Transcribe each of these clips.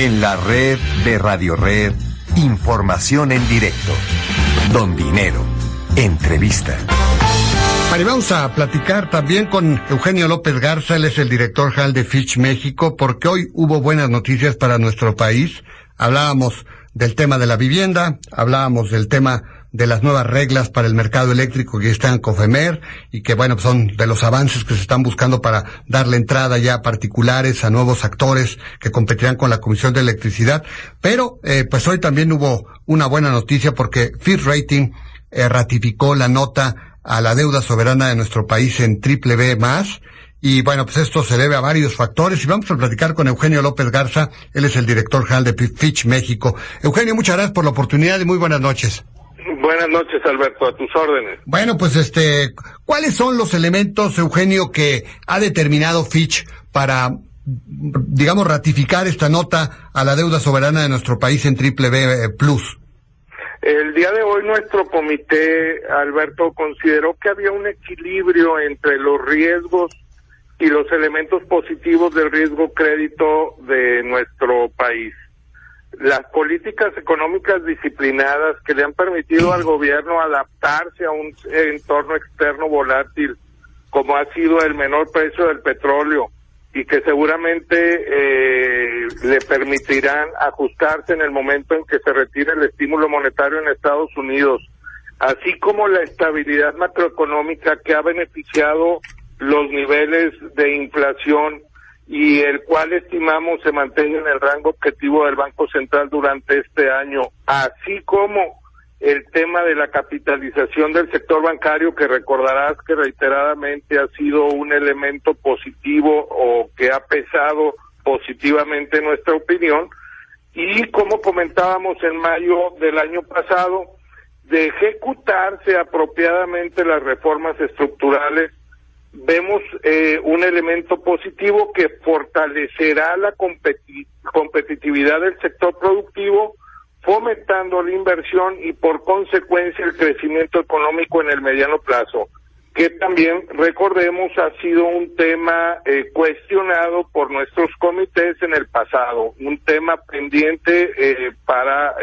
En la red de Radio Red, información en directo. Don Dinero, entrevista. Vale, vamos a platicar también con Eugenio López Garza, él es el director general de Fitch México, porque hoy hubo buenas noticias para nuestro país. Hablábamos del tema de la vivienda, hablábamos del tema de las nuevas reglas para el mercado eléctrico que está en COFEMER y que, bueno, son de los avances que se están buscando para darle entrada ya a particulares, a nuevos actores que competirán con la Comisión de Electricidad. Pero, pues hoy también hubo una buena noticia porque Fitch Rating ratificó la nota a la deuda soberana de nuestro país en BBB+. Y bueno, pues esto se debe a varios factores y vamos a platicar con Eugenio López Garza, él es el director general de Fitch México. Eugenio, muchas gracias por la oportunidad y muy buenas noches. Buenas noches, Alberto, a tus órdenes. Bueno, pues ¿cuáles son los elementos, Eugenio, que ha determinado Fitch para, digamos, ratificar esta nota a la deuda soberana de nuestro país en BBB+? El día de hoy nuestro comité, Alberto, consideró que había un equilibrio entre los riesgos y los elementos positivos del riesgo crédito de nuestro país. Las políticas económicas disciplinadas que le han permitido al gobierno adaptarse a un entorno externo volátil, como ha sido el menor precio del petróleo, y que seguramente le permitirán ajustarse en el momento en que se retire el estímulo monetario en Estados Unidos, así como la estabilidad macroeconómica que ha beneficiado los niveles de inflación y el cual estimamos se mantenga en el rango objetivo del Banco Central durante este año, así como el tema de la capitalización del sector bancario, que recordarás que reiteradamente ha sido un elemento positivo o que ha pesado positivamente en nuestra opinión, y como comentábamos en mayo del año pasado, de ejecutarse apropiadamente las reformas estructurales, vemos un elemento positivo que fortalecerá la competitividad del sector productivo, fomentando la inversión y por consecuencia el crecimiento económico en el mediano plazo, que también, recordemos, ha sido un tema cuestionado por nuestros comités en el pasado, un tema pendiente para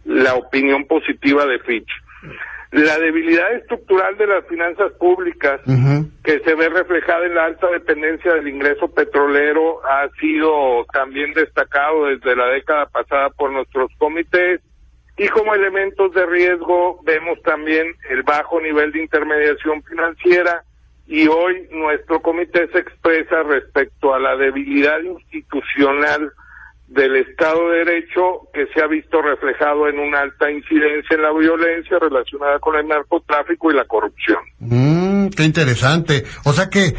la opinión positiva de Fitch. La debilidad estructural de las finanzas públicas, que se ve reflejada en la alta dependencia del ingreso petrolero, ha sido también destacado desde la década pasada por nuestros comités, y como elementos de riesgo vemos también el bajo nivel de intermediación financiera, y hoy nuestro comité se expresa respecto a la debilidad institucional del Estado de Derecho, que se ha visto reflejado en una alta incidencia en la violencia relacionada con el narcotráfico y la corrupción. Qué interesante. O sea que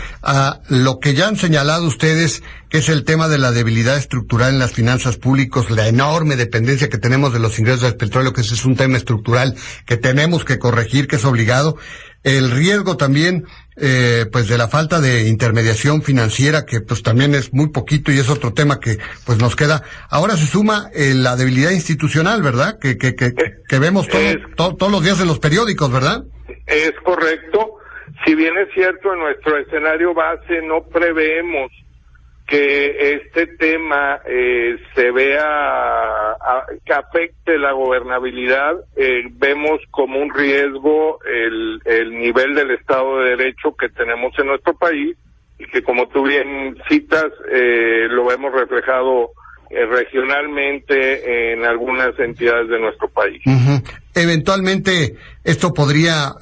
lo que ya han señalado ustedes, que es el tema de la debilidad estructural en las finanzas públicas, la enorme dependencia que tenemos de los ingresos del petróleo, que ese es un tema estructural que tenemos que corregir, que es obligado. El riesgo también, pues de la falta de intermediación financiera, que pues también es muy poquito y es otro tema que pues nos queda. Ahora se suma la debilidad institucional, ¿verdad? Que vemos todos los días en los periódicos, ¿verdad? Es correcto. Si bien es cierto, en nuestro escenario base no preveemos que este tema se vea que afecte la gobernabilidad, vemos como un riesgo el nivel del Estado de Derecho que tenemos en nuestro país, y que, como tú bien citas, lo vemos reflejado regionalmente en algunas entidades de nuestro país. Eventualmente esto podría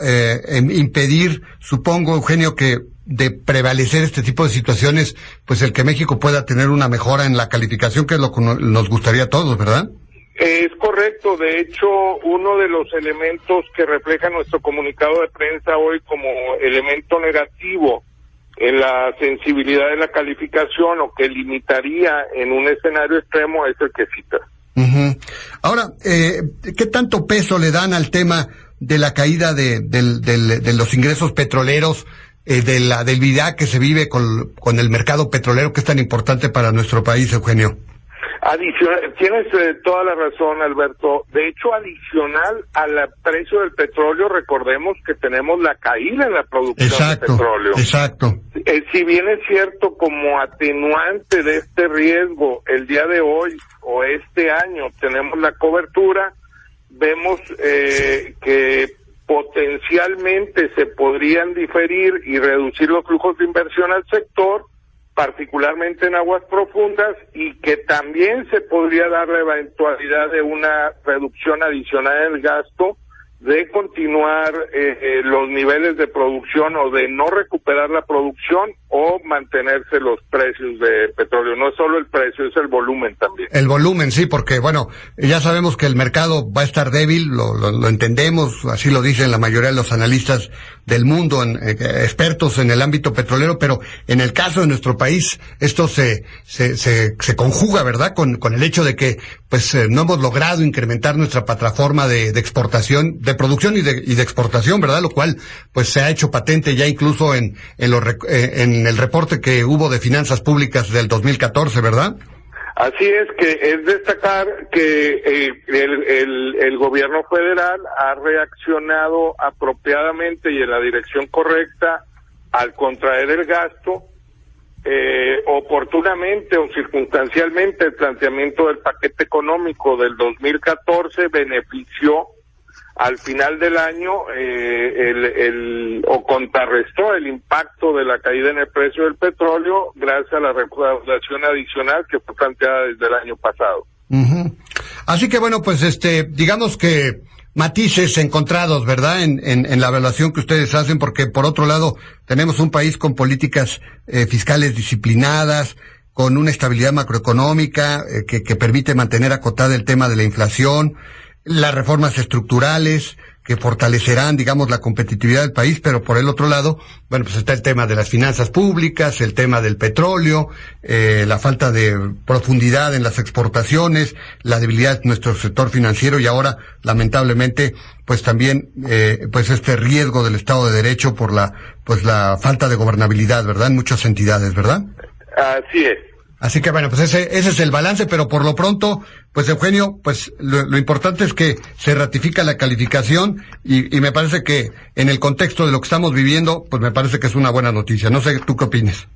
impedir, supongo, Eugenio, que de prevalecer este tipo de situaciones, pues el que México pueda tener una mejora en la calificación, que es lo que nos gustaría a todos, ¿verdad? Es correcto. De hecho, uno de los elementos que refleja nuestro comunicado de prensa hoy como elemento negativo en la sensibilidad de la calificación, o que limitaría en un escenario extremo, es el que citas. Ahora, ¿qué tanto peso le dan al tema de la caída de los ingresos petroleros, de la debilidad que se vive con el mercado petrolero, que es tan importante para nuestro país, Eugenio? Tienes toda la razón, Alberto. De hecho, adicional al precio del petróleo, recordemos que tenemos la caída en la producción de petróleo. Exacto. Si bien es cierto, como atenuante de este riesgo, el día de hoy o este año tenemos la cobertura, vemos que potencialmente se podrían diferir y reducir los flujos de inversión al sector, particularmente en aguas profundas, y que también se podría dar la eventualidad de una reducción adicional en el gasto, de continuar los niveles de producción o de no recuperar la producción o mantenerse los precios de petróleo. No es solo el precio, es el volumen también. El volumen, sí, porque bueno, ya sabemos que el mercado va a estar débil, lo entendemos, así lo dicen la mayoría de los analistas del mundo, expertos en el ámbito petrolero, pero en el caso de nuestro país esto se conjuga, ¿verdad? Con el hecho de que pues no hemos logrado incrementar nuestra plataforma de exportación, de producción y de exportación, ¿verdad? Lo cual pues se ha hecho patente ya incluso en el reporte que hubo de finanzas públicas del 2014, ¿verdad? Así es, que es destacar que el gobierno federal ha reaccionado apropiadamente y en la dirección correcta al contraer el gasto. Oportunamente o circunstancialmente el planteamiento del paquete económico del 2014 benefició al final del año o contrarrestó el impacto de la caída en el precio del petróleo gracias a la recaudación adicional que fue planteada desde el año pasado. Uh-huh. Así que bueno, pues digamos que matices encontrados, ¿verdad? En la evaluación que ustedes hacen, porque por otro lado tenemos un país con políticas fiscales disciplinadas, con una estabilidad macroeconómica que permite mantener acotada el tema de la inflación, las reformas estructurales que fortalecerán, digamos, la competitividad del país, pero por el otro lado, bueno, pues está el tema de las finanzas públicas, el tema del petróleo, la falta de profundidad en las exportaciones, la debilidad de nuestro sector financiero y ahora, lamentablemente, pues también, pues este riesgo del Estado de Derecho por la falta de gobernabilidad, ¿verdad? En muchas entidades, ¿verdad? Así es. Así que bueno, pues ese es el balance, pero por lo pronto, pues Eugenio, pues lo importante es que se ratifica la calificación y me parece que en el contexto de lo que estamos viviendo, pues me parece que es una buena noticia. No sé, ¿tú qué opinas?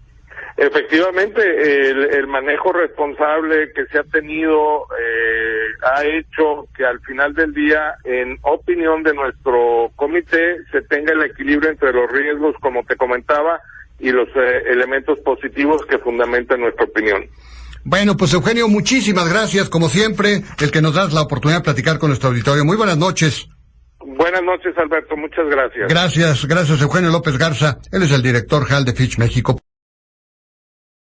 Efectivamente, el manejo responsable que se ha tenido ha hecho que al final del día, en opinión de nuestro comité, se tenga el equilibrio entre los riesgos, como te comentaba, y los elementos positivos que fundamentan nuestra opinión. Bueno, pues Eugenio, muchísimas gracias, como siempre, el que nos das la oportunidad de platicar con nuestro auditorio. Muy buenas noches. Buenas noches, Alberto, muchas gracias. Gracias, Eugenio López Garza. Él es el director general de Fitch México.